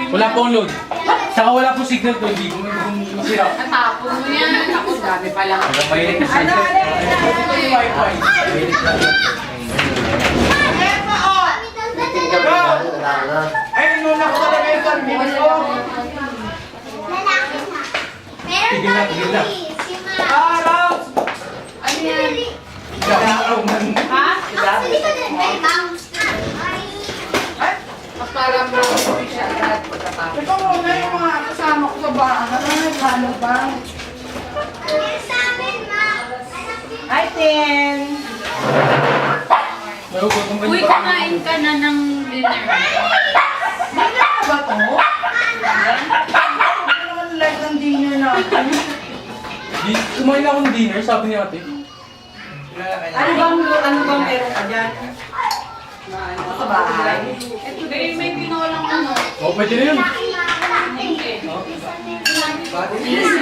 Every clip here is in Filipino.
Wala pong load. Saka wala pong signal to, hindi ko masira. Natapon mo yan. Ako, dami pa lang. Hanggang mahilig na siya. Ito yung wifi. Mahilig na siya. Ay, nuna ko talaga yung service ko. Tigil na, tigil na. Araw! Ano yan? Araw man. Ha? Ay, Mas parang brown siya lahat pagkatapos. ito muna yung mga kasama ko sa bahay. Ay, lalo ba? Hi, Tin! Uy, kumain ka na ng dinner. Dinner na ba to? Ano naman like ng dinner natin? Kumain na akong dinner, sabi ni ate. Ano bang meron ka dyan? Sa bahay? Ito din, may tinolang ano. Oh, pwede na yun.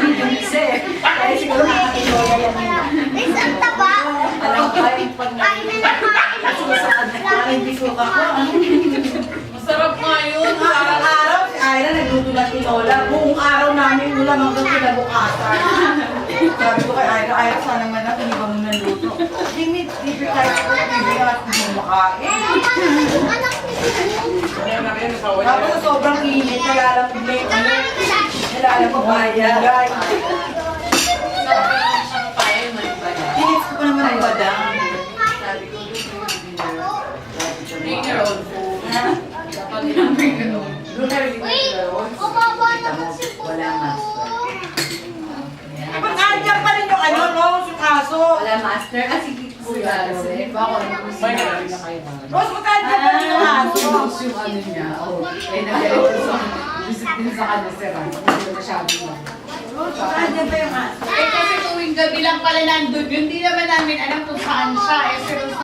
Ay, siguro nakakinola yan. Alam ko ay pag hindi ko ako. Masarap nga yun. Araw-araw si Ira nagluto ng tinola. Buong araw namin ulam hanggang kinabukasan. Sabi ko kay Ira, sana man na hindi ba mo naluto? Hindi kahit ako bibigyan at hindi makain. Tapos sa sobrang init, nalalapag na yung ano. Nalalapag bayan. Masarap yung siyang payo, may bala. Tinis ko pa naman ang badang. Dinner on food. Dapat nilang finger on. Wala master. Ba't andyan pa rin yung ano, Rose, yung aso? Wala master. Ah, sige. Kuya, bako na kung sinabi na kayo. Rose, ba't andyan pa rin yung aso? Close yung ano niya. Oh, eh, nag-record sa visit din sa kanya si Ran. Hindi na siya Rose, ba't andyan pa yung aso? Eh, kasi tuwing gabi lang pala nandun yun. Hindi naman namin alam kung saan siya. Eh, pero